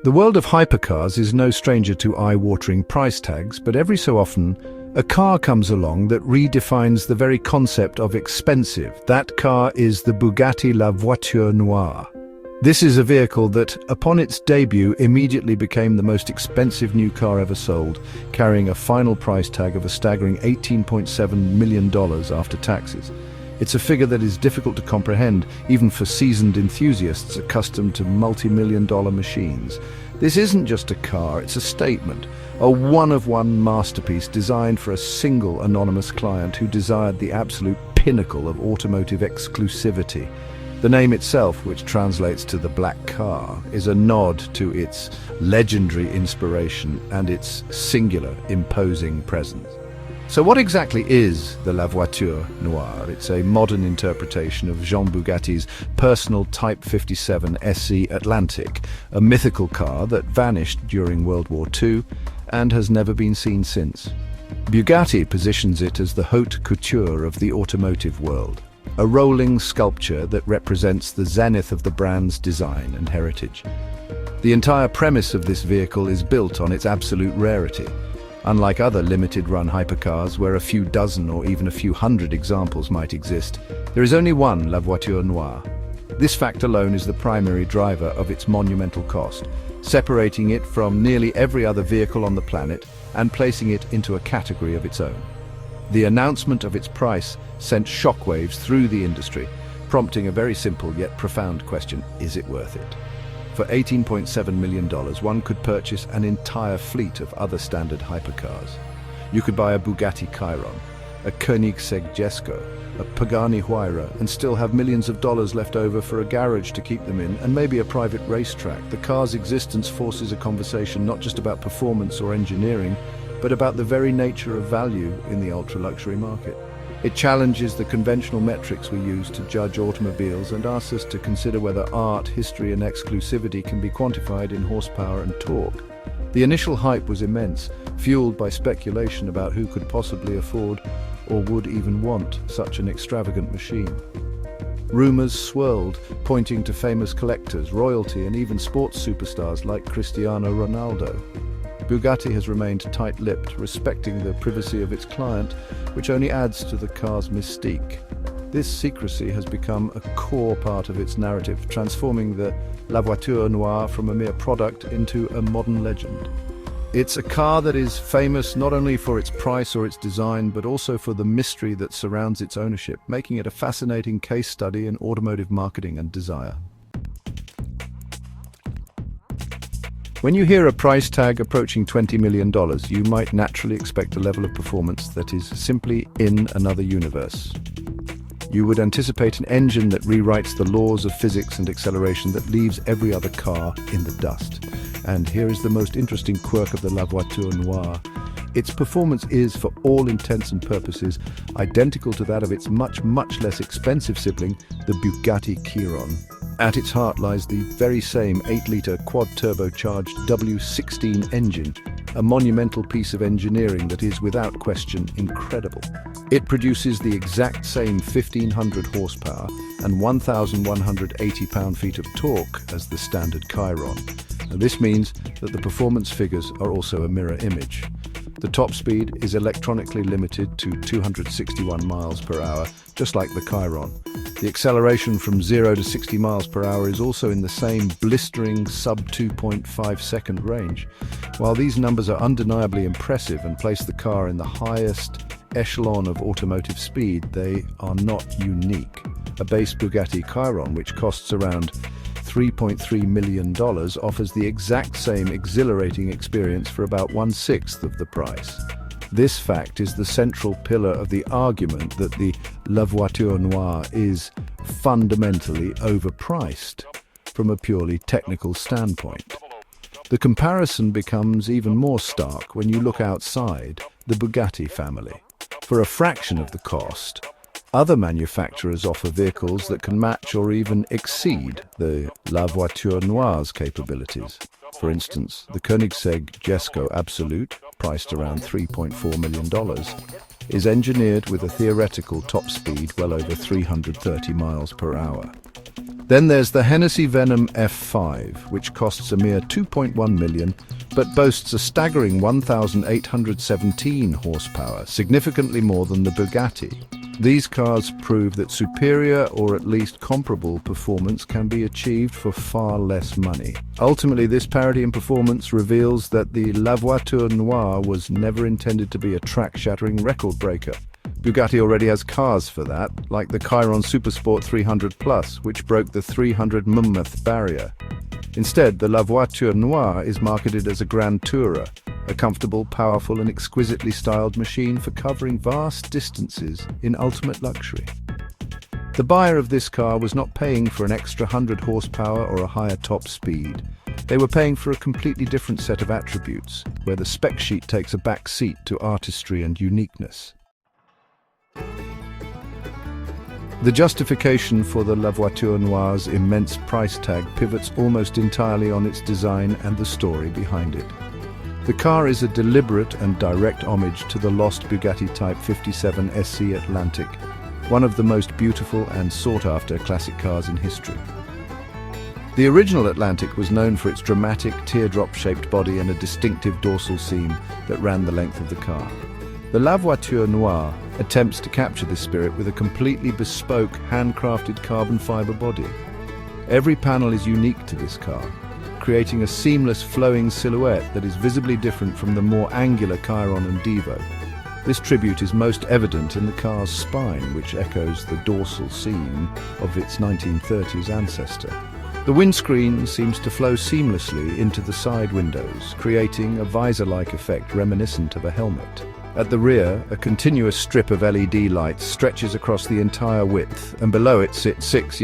The world of hypercars is no stranger to eye-watering price tags, but every so often, a car comes along that redefines the very concept of expensive. That car is the Bugatti La Voiture Noire. This is a vehicle that, upon its debut, immediately became the most expensive new car ever sold, carrying a final price tag of a staggering $18.7 million after taxes. It's a figure that is difficult to comprehend, even for seasoned enthusiasts accustomed to multi-million-dollar machines. This isn't just a car, it's a statement, a one-of-one masterpiece designed for a single anonymous client who desired the absolute pinnacle of automotive exclusivity. The name itself, which translates to the black car, is a nod to its legendary inspiration and its singular, imposing presence. So what exactly is the La Voiture Noire? It's a modern interpretation of Jean Bugatti's personal Type 57 SE Atlantic, a mythical car that vanished during World War II and has never been seen since. Bugatti positions it as the haute couture of the automotive world, a rolling sculpture that represents the zenith of the brand's design and heritage. The entire premise of this vehicle is built on its absolute rarity. Unlike other limited-run hypercars, where a few dozen or even a few hundred examples might exist, there is only one La Voiture Noire. This fact alone is the primary driver of its monumental cost, separating it from nearly every other vehicle on the planet and placing it into a category of its own. The announcement of its price sent shockwaves through the industry, prompting a very simple yet profound question: is it worth it? For $18.7 million, one could purchase an entire fleet of other standard hypercars. You could buy a Bugatti Chiron, a Koenigsegg Jesko, a Pagani Huayra, and still have millions of dollars left over for a garage to keep them in, and maybe a private racetrack. The car's existence forces a conversation not just about performance or engineering, but about the very nature of value in the ultra-luxury market. It challenges the conventional metrics we use to judge automobiles and asks us to consider whether art, history, and exclusivity can be quantified in horsepower and torque. The initial hype was immense, fueled by speculation about who could possibly afford or would even want such an extravagant machine. Rumors swirled, pointing to famous collectors, royalty, and even sports superstars like Cristiano Ronaldo. Bugatti has remained tight-lipped, respecting the privacy of its client, which only adds to the car's mystique. This secrecy has become a core part of its narrative, transforming the La Voiture Noire from a mere product into a modern legend. It's a car that is famous not only for its price or its design, but also for the mystery that surrounds its ownership, making it a fascinating case study in automotive marketing and desire. When you hear a price tag approaching $20 million, you might naturally expect a level of performance that is simply in another universe. You would anticipate an engine that rewrites the laws of physics and acceleration that leaves every other car in the dust. And here is the most interesting quirk of the La Voiture Noire. Its performance is, for all intents and purposes, identical to that of its much less expensive sibling, the Bugatti Chiron. At its heart lies the very same 8-litre quad-turbocharged W16 engine, a monumental piece of engineering that is, without question, incredible. It produces the exact same 1,500 horsepower and 1,180 pound-feet of torque as the standard Chiron. And this means that the performance figures are also a mirror image. The top speed is electronically limited to 261 miles per hour, just like the Chiron. The acceleration from 0 to 60 miles per hour is also in the same blistering sub-2.5 second range. While these numbers are undeniably impressive and place the car in the highest echelon of automotive speed, they are not unique. A base Bugatti Chiron, which costs around $3.3 million, offers the exact same exhilarating experience for about 1/6 of the price. This fact is the central pillar of the argument that the La Voiture Noire is fundamentally overpriced from a purely technical standpoint. The comparison becomes even more stark when you look outside the Bugatti family. For a fraction of the cost, other manufacturers offer vehicles that can match or even exceed the La Voiture Noire's capabilities. For instance, the Koenigsegg Jesko Absolute, priced around $3.4 million, is engineered with a theoretical top speed well over 330 miles per hour. Then there's the Hennessy Venom F5, which costs a mere 2.1 million, but boasts a staggering 1,817 horsepower, significantly more than the Bugatti. These cars prove that superior or at least comparable performance can be achieved for far less money. Ultimately, this parity in performance reveals that the La Voiture Noire was never intended to be a track-shattering record breaker. Bugatti already has cars for that, like the Chiron Supersport 300 Plus, which broke the 300 mm barrier. Instead, the La Voiture Noire is marketed as a Grand Tourer, a comfortable, powerful and exquisitely styled machine for covering vast distances in ultimate luxury. The buyer of this car was not paying for an extra 100 horsepower or a higher top speed. They were paying for a completely different set of attributes, where the spec sheet takes a back seat to artistry and uniqueness. The justification for the La Voiture Noire's immense price tag pivots almost entirely on its design and the story behind it. The car is a deliberate and direct homage to the lost Bugatti Type 57 SC Atlantic, one of the most beautiful and sought-after classic cars in history. The original Atlantic was known for its dramatic teardrop-shaped body and a distinctive dorsal seam that ran the length of the car. The La Voiture Noire attempts to capture this spirit with a completely bespoke, handcrafted carbon fiber body. Every panel is unique to this car, creating a seamless flowing silhouette that is visibly different from the more angular Chiron and Devo. This tribute is most evident in the car's spine, which echoes the dorsal seam of its 1930s ancestor. The windscreen seems to flow seamlessly into the side windows, creating a visor-like effect reminiscent of a helmet. At the rear, a continuous strip of LED lights stretches across the entire width, and below it sit six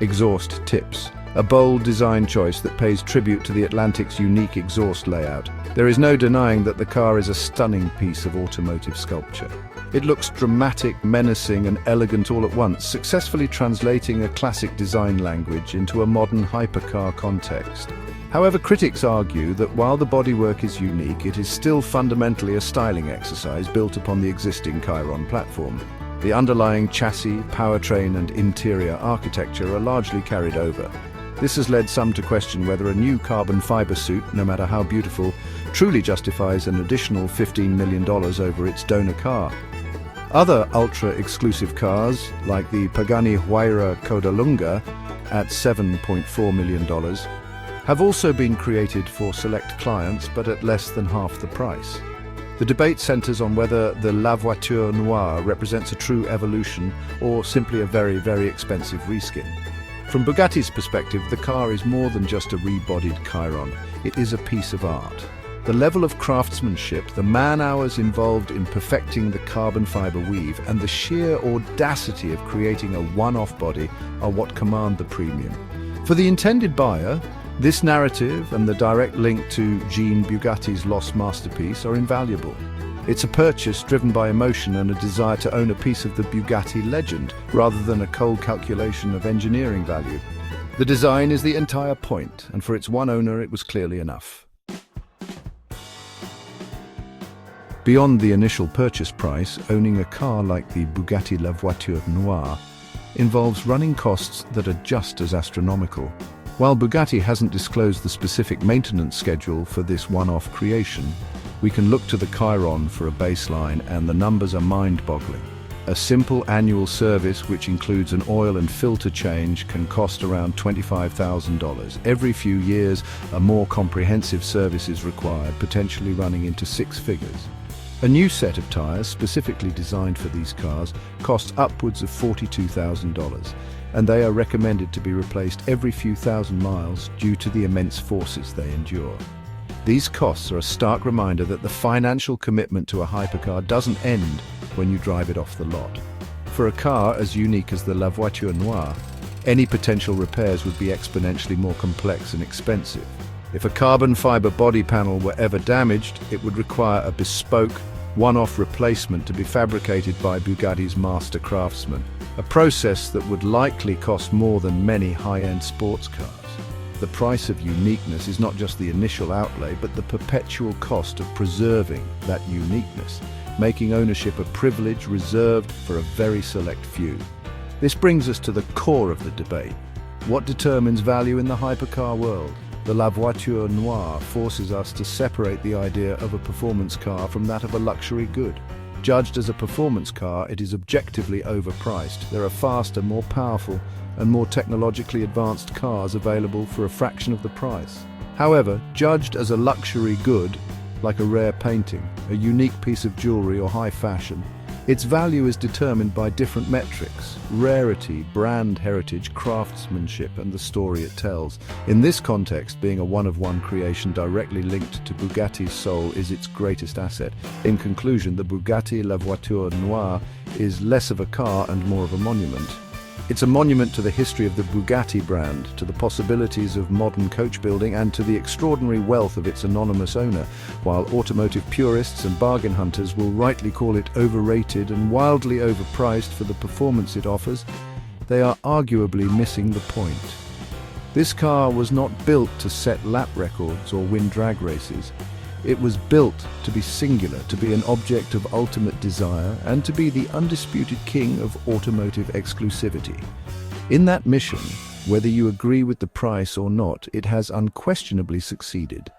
exhaust tips. A bold design choice that pays tribute to the Atlantic's unique exhaust layout. There is no denying that the car is a stunning piece of automotive sculpture. It looks dramatic, menacing and elegant all at once, successfully translating a classic design language into a modern hypercar context. However, critics argue that while the bodywork is unique, it is still fundamentally a styling exercise built upon the existing Chiron platform. The underlying chassis, powertrain and interior architecture are largely carried over. This has led some to question whether a new carbon fiber suit, no matter how beautiful, truly justifies an additional $15 million over its donor car. Other ultra-exclusive cars, like the Pagani Huayra Codalunga at $7.4 million, have also been created for select clients, but at less than half the price. The debate centers on whether the La Voiture Noire represents a true evolution or simply a very, very expensive reskin. From Bugatti's perspective, the car is more than just a rebodied Chiron. It is a piece of art. The level of craftsmanship, the man-hours involved in perfecting the carbon fiber weave, and the sheer audacity of creating a one-off body are what command the premium. For the intended buyer, this narrative and the direct link to Jean Bugatti's lost masterpiece are invaluable. It's a purchase driven by emotion and a desire to own a piece of the Bugatti legend, rather than a cold calculation of engineering value. The design is the entire point, and for its one owner it was clearly enough. Beyond the initial purchase price, owning a car like the Bugatti La Voiture Noire involves running costs that are just as astronomical. While Bugatti hasn't disclosed the specific maintenance schedule for this one-off creation, we can look to the Chiron for a baseline, and the numbers are mind-boggling. A simple annual service, which includes an oil and filter change, can cost around $25,000. Every few years, a more comprehensive service is required, potentially running into six figures. A new set of tyres, specifically designed for these cars, costs upwards of $42,000, and they are recommended to be replaced every few thousand miles due to the immense forces they endure. These costs are a stark reminder that the financial commitment to a hypercar doesn't end when you drive it off the lot. For a car as unique as the La Voiture Noire, any potential repairs would be exponentially more complex and expensive. If a carbon fiber body panel were ever damaged, it would require a bespoke, one-off replacement to be fabricated by Bugatti's master craftsmen, a process that would likely cost more than many high-end sports cars. The price of uniqueness is not just the initial outlay, but the perpetual cost of preserving that uniqueness, making ownership a privilege reserved for a very select few. This brings us to the core of the debate. What determines value in the hypercar world? The La Voiture Noire forces us to separate the idea of a performance car from that of a luxury good. Judged as a performance car, it is objectively overpriced. There are faster, more powerful, and more technologically advanced cars available for a fraction of the price. However, judged as a luxury good, like a rare painting, a unique piece of jewelry or high fashion, its value is determined by different metrics: rarity, brand heritage, craftsmanship, and the story it tells. In this context, being a one-of-one creation directly linked to Bugatti's soul is its greatest asset. In conclusion, the Bugatti La Voiture Noire is less of a car and more of a monument. It's a monument to the history of the Bugatti brand, to the possibilities of modern coach building, and to the extraordinary wealth of its anonymous owner. While automotive purists and bargain hunters will rightly call it overrated and wildly overpriced for the performance it offers, they are arguably missing the point. This car was not built to set lap records or win drag races. It was built to be singular, to be an object of ultimate desire, and to be the undisputed king of automotive exclusivity. In that mission, whether you agree with the price or not, it has unquestionably succeeded.